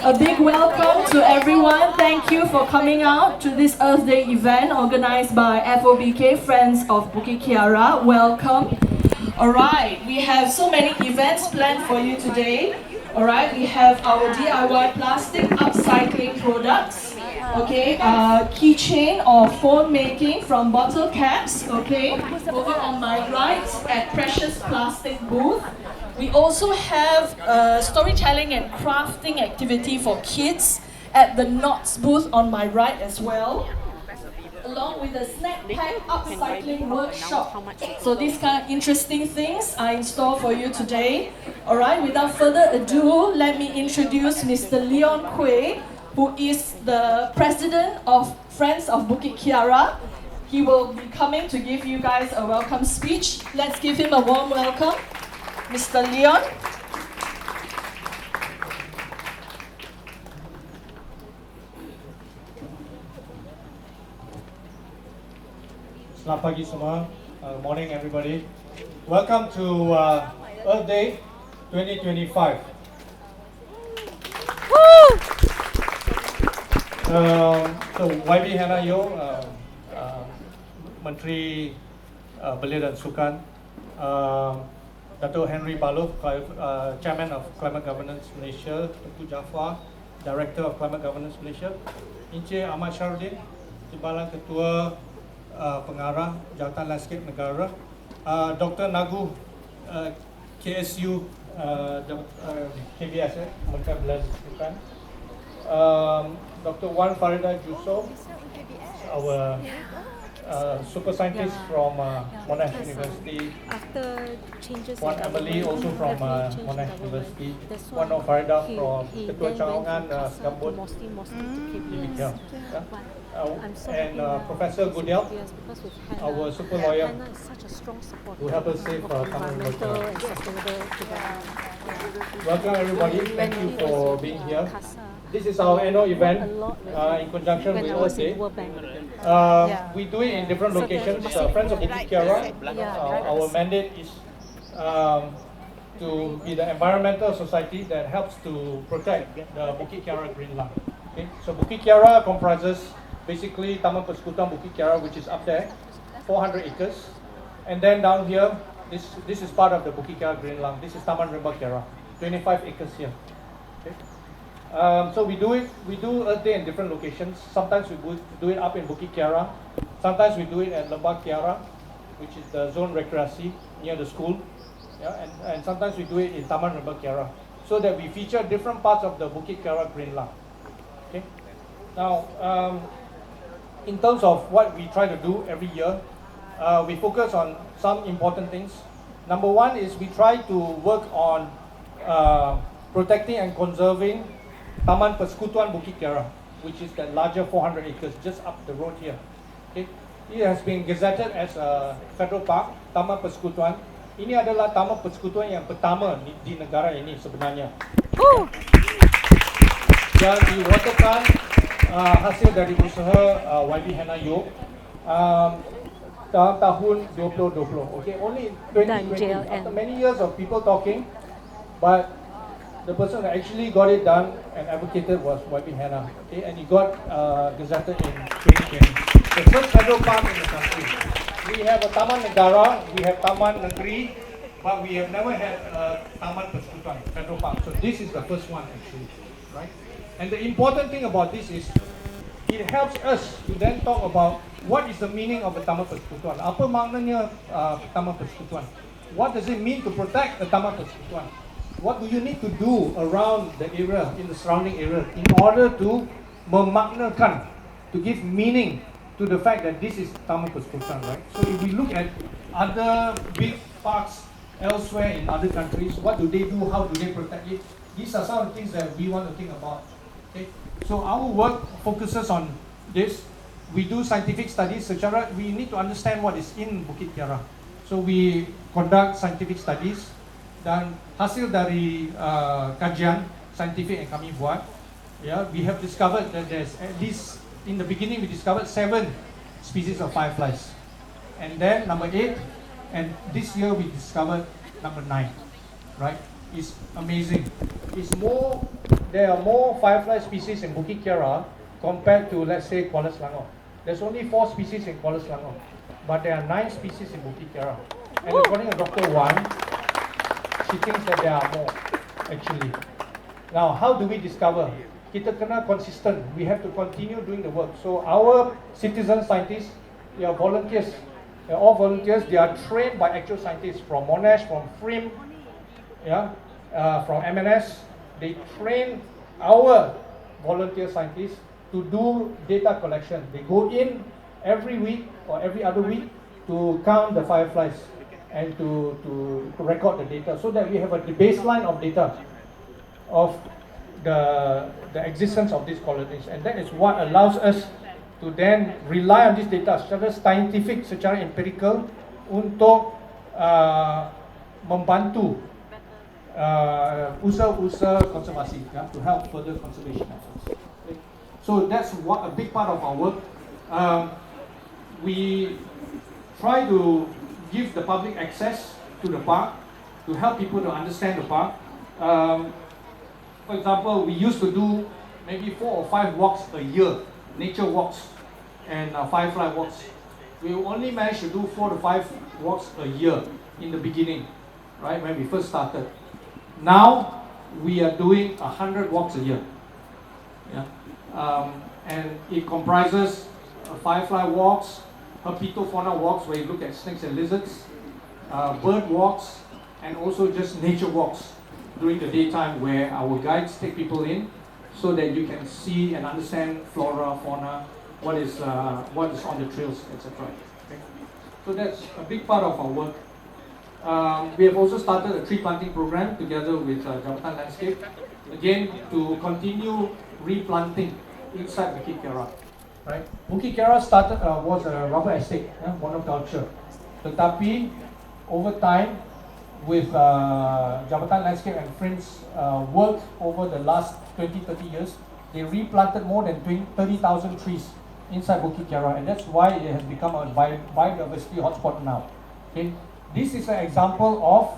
A big welcome to everyone. Thank you for coming out to this Earth Day event organized by FOBK, Friends of Bukit Kiara. Welcome. Alright, we have so many events planned for you today. Alright, we have our DIY plastic upcycling products. Okay, keychain or phone making from bottle caps. Okay, over on my right at Precious Plastic booth. We also have a storytelling and crafting activity for kids at the Knots booth on my right as well, along with a snack pack upcycling workshop. So these kind of interesting things are in store for you today. Alright, without further ado, let me introduce Mr. Leon Quay, who is the president of Friends of Bukit Kiara. He will be coming to give you guys a welcome speech. Let's give him a warm welcome. Mr. Leon. Selamat pagi semua. Morning everybody. Welcome to Earth Day 2025. So YB Hannah Yo, Menteri Belia dan Sukan, Dato' Henry Baloh, Chairman of Climate Governance Malaysia, Tengku Jaafar, Director of Climate Governance Malaysia, Encik Ahmad Syarudin, Timbalan Ketua Pengarah Jawatan Landscape Negara, Dr. Nagu, KSU, KBS, Kementerian Belia dan Sukan, Dr. Wan Farida Jusof, our super scientist from Monash University. Wan Emily also from Monash University. Wan Farida from Ketua Cawangan Gambut. And Professor Goodell, our super lawyer, who helped us save Taman River. Welcome everybody, thank you for being here. This is our annual event in conjunction with Earth Day. We do it in different locations. Friends of Bukit Kiara, our mandate is to be the environmental society that helps to protect the Bukit Kiara Green Lung. Okay? So Bukit Kiara comprises basically Taman Persekutuan Bukit Kiara, which is up there, 400 acres. And then down here, this is part of the Bukit Kiara Green Lung. This is Taman Rimba Kiara, 25 acres here. Okay? So we do Earth Day in different locations. Sometimes we do it up in Bukit Kiara. Sometimes we do it at Lembah Kiara, which is the zone recreasi near the school. Yeah, and sometimes we do it in Taman Rimba Kiara, so that we feature different parts of the Bukit Kiara Green Lung. Okay. Now, in terms of what we try to do every year, we focus on some important things. Number one is we try to work on protecting and conserving Taman Persekutuan Bukit Kiara, which is that larger 400 acres just up the road here. Okay. It has been gazetted as a federal park, Taman Persekutuan. Ini adalah Taman Persekutuan yang pertama di negara ini sebenarnya. Dan diwakilkan hasil dari usaha YB Hannah Yo dalam tahun 2020. Okay, only 2020. After many years of people talking, but the person that actually got it done and advocated was YB Hannah, okay, and he got gazetted in 2020. The first federal park in the country. We have a Taman Negara, we have Taman Negeri, but we have never had a Taman Persekutuan federal park. So this is the first one actually, right? And the important thing about this is it helps us to then talk about what is the meaning of a Taman Persekutuan. Apa maknanya Taman Persekutuan? What does it mean to protect the Taman Persekutuan? What do you need to do around the area, in the surrounding area, in order to memaknakan, to give meaning to the fact that this is Taman Persekutuan, right? So if we look at other big parks elsewhere in other countries, what do they do? How do they protect it? These are some of the things that we want to think about. Okay? So our work focuses on this. We do scientific studies. Secara we need to understand what is in Bukit Kiara. So we conduct scientific studies. Dan hasil dari kajian saintifik yang kami buat, we have discovered that there's at least, in the beginning we discovered 7 species of fireflies, and then number 8, and this year we discovered number 9, right? It's amazing. It's more there are more firefly species in Bukit Kiara compared to, let's say, Kuala Selangor. There's only 4 species in Kuala Selangor, but there are 9 species in Bukit Kiara. And according to Dr. Wan, she thinks that there are more, actually. Now, how do we discover? Kita kena consistent. We have to continue doing the work. So our citizen scientists, they are volunteers. They're all volunteers. They are trained by actual scientists from Monash, from FRIM, from MNS. They train our volunteer scientists to do data collection. They go in every week or every other week to count the fireflies and to record the data so that we have a baseline of data of the existence of these colonies. And that is what allows us to then rely on this data secara scientific, secara empirical untuk membantu usaha-usaha konservasi, to help further conservation efforts. Okay. So that's what a big part of our work. We try to give the public access to the park, to help people to understand the park. For example, we used to do maybe 4 or 5 walks a year, nature walks and firefly walks. We only managed to do 4 to 5 walks a year in the beginning, right, when we first started. Now, we are doing 100 walks a year. And it comprises firefly walks, herpetofauna walks where you look at snakes and lizards, bird walks, and also just nature walks during the daytime where our guides take people in so that you can see and understand flora, fauna, what is on the trails, etc. Okay. So that's a big part of our work. We have also started a tree planting program together with Jabatan Landscape, again to continue replanting inside Bukit Kiara. Right? Bukit Kiara was a rubber estate, monoculture. Tetapi over time, with Jabatan Landscape and Friends work over the last 20-30 years, they replanted more than 30,000 trees inside Bukit Kiara, and that's why it has become a biodiversity hotspot now. Okay? This is an example of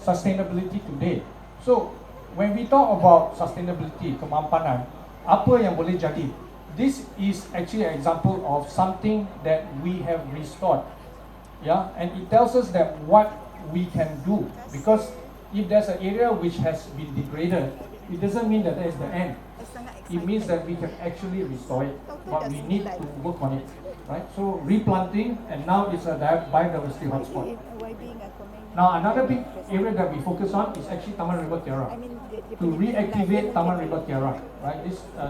sustainability today. So, when we talk about sustainability, kemampanan, apa yang boleh jadi? This is actually an example of something that we have restored. Yeah, and it tells us that what we can do, because if there's an area which has been degraded, it doesn't mean that that is the end. It means that we can actually restore it, but we need to work on it, right? So replanting, and now it's a biodiversity hotspot. Now another big area that we focus on is actually Taman River Kiara, to reactivate Taman River Kiara, right?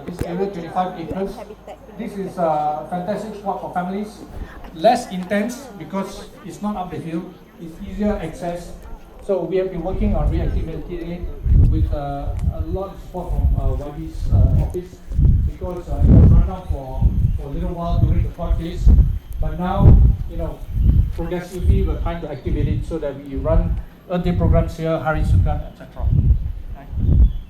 This area, 25 acres. This is a fantastic spot for families, less intense because it's not up the hill. It's easier access. So we have been working on reactivating it with a lot of support from YB's office, because it was run down for a little while during the court case. But now, progressively we're trying to activate it so that we run Earth Day programs here, Hari Sukan, etc. Right?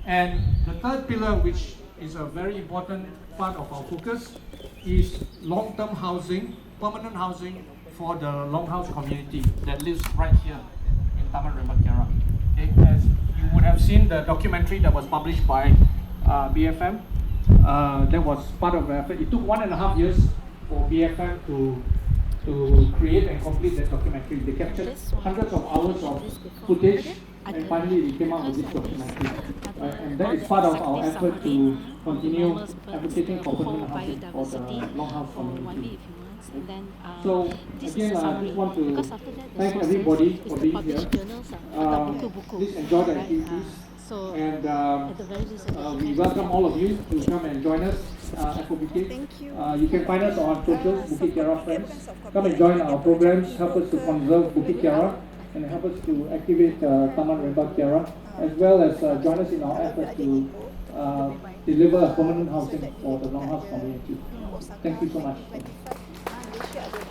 And the third pillar, which is a very important part of our focus, is long-term housing, permanent housing for the longhouse community that lives right here in Taman River Kiara. Okay, as you would have seen the documentary that was published by BFM, that was part of the effort. It took 1.5 years for BFM to create and complete that documentary. They captured hundreds of hours of footage, and finally they came out with this documentary. And that is part of our effort to continue advocating for permanent housing for the longhouse community. So again, I just want to thank everybody for being here. Please enjoy the activities, and we welcome all of you to come and join us at FOBK. You can find us on socials, Bukit Kiara Friends. Come and join our programs, help us to conserve Bukit Kiara, and help us to activate Taman River Kiara, as well as join us in our effort to deliver permanent housing for the longhouse community. Thank you so much.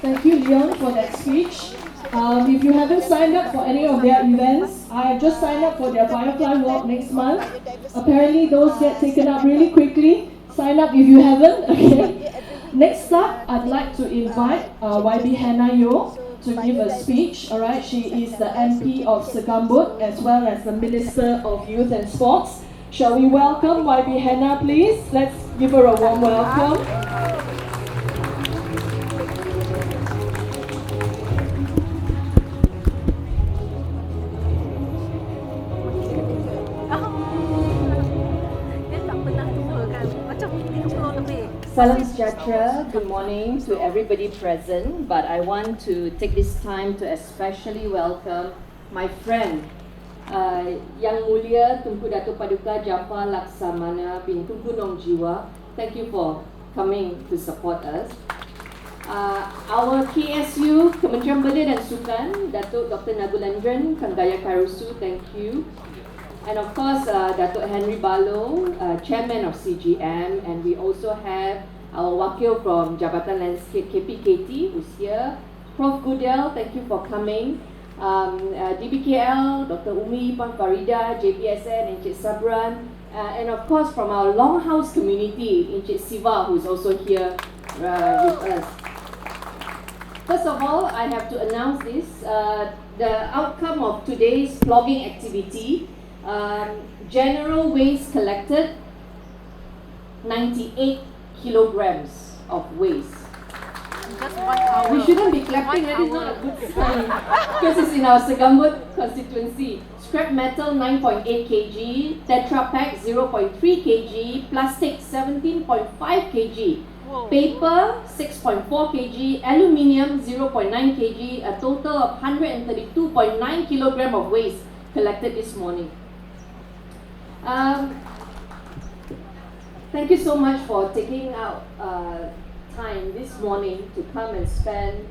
Thank you, Leon, for that speech. If you haven't signed up for any of their events, I have just signed up for their Firefly Walk next month. Apparently, those get taken up really quickly. Sign up if you haven't. Okay. Next up, I'd like to invite YB Hannah Yo to give a speech. Alright, she is the MP of Segambut as well as the Minister of Youth and Sports. Shall we welcome YB Hannah, please? Let's give her a warm welcome. Salam sejahtera, good morning to everybody present, but I want to take this time to especially welcome my friend, Yang Mulia Tunku Dato' Paduka Jafar Laksamana bin Tunku Nong Jiwa. Thank you for coming to support us. Our KSU, Kementerian Belia dan Sukan, Datuk Dr. Nagulendran Kanggaya Karusu, thank you. And of course, Datuk Henry Balo, Chairman of CGM, and we also have our Wakil from Jabatan Landscape KPKT, who's here. Prof. Gudel, thank you for coming. DBKL, Dr. Umi Pan Farida, JPSN, Encik Sabran, and of course from our Longhouse community, Encik Siva, who's also here with us. First of all, I have to announce this, the outcome of today's plogging activity. General waste collected 98 kilograms of waste. Just 1 hour. We shouldn't be clapping, that is not a good sign because it's in our Segambut constituency. Scrap metal 9.8 kg, Tetra Pak 0.3 kg, plastic 17.5 kg, paper 6.4 kg, aluminium 0.9 kg, a total of 132.9 kilogram of waste collected this morning. Thank you so much for taking out time this morning to come and spend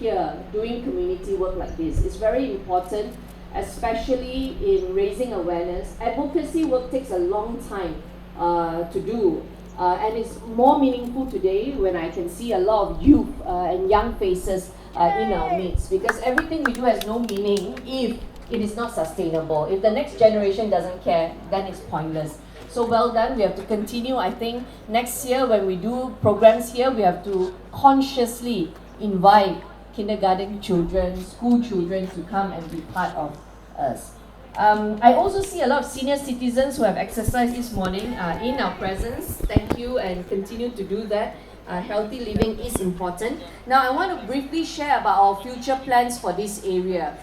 here doing community work like this. It's very important, especially in raising awareness. Advocacy work takes a long time to do, and it's more meaningful today when I can see a lot of youth and young faces in our midst, because everything we do has no meaning if it is not sustainable. If the next generation doesn't care, then it's pointless. So well done. We have to continue. I think next year when we do programs here, we have to consciously invite kindergarten children, school children to come and be part of us. I also see a lot of senior citizens who have exercised this morning in our presence. Thank you, and continue to do that. Healthy living is important. Now I want to briefly share about our future plans for this area.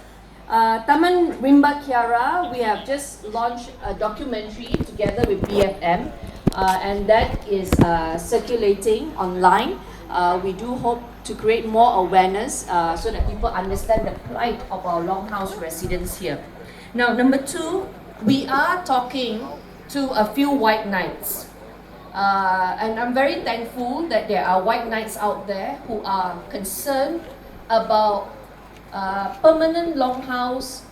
Taman Rimba Kiara, we have just launched a documentary together with BFM, and that is circulating online. We do hope to create more awareness so that people understand the plight of our Longhouse residents here. Now, number 2, we are talking to a few white knights. And I'm very thankful that there are white knights out there who are concerned about permanent Longhouse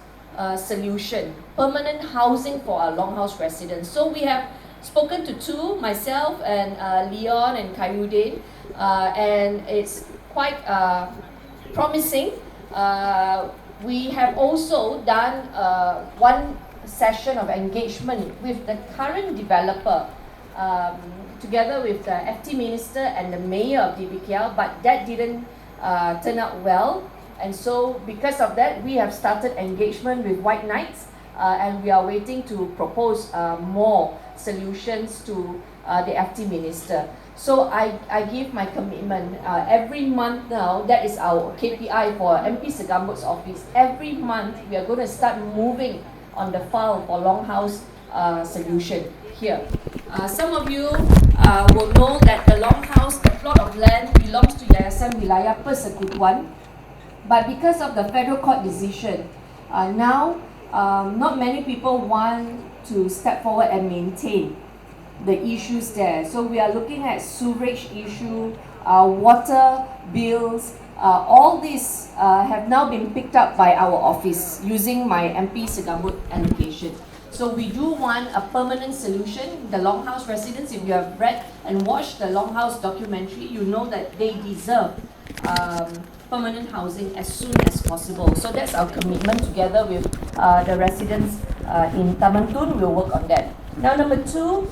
solution, permanent housing for our Longhouse residents. So we have spoken to 2, myself and Leon and Kayudin, and it's quite promising. We have also done one session of engagement with the current developer, together with the FT Minister and the Mayor of DBKL, but that didn't turn out well. And so because of that, we have started engagement with White Knights, and we are waiting to propose more solutions to the FT Minister. So I give my commitment every month now. That is our KPI for MP Segambut's office. Every month we are going to start moving on the file for Longhouse solution here. Some of you will know that the Longhouse, the plot of land, belongs to Yayasan Wilayah Persekutuan. But because of the federal court decision, now not many people want to step forward and maintain the issues there. So we are looking at sewerage issue, water bills, all these have now been picked up by our office using my MP Segambut allocation. So we do want a permanent solution. The Longhouse residents, if you have read and watched the Longhouse documentary, you know that they deserve permanent housing as soon as possible. So that's our commitment together with the residents in Taman Tun. We'll work on that. Now, number 2,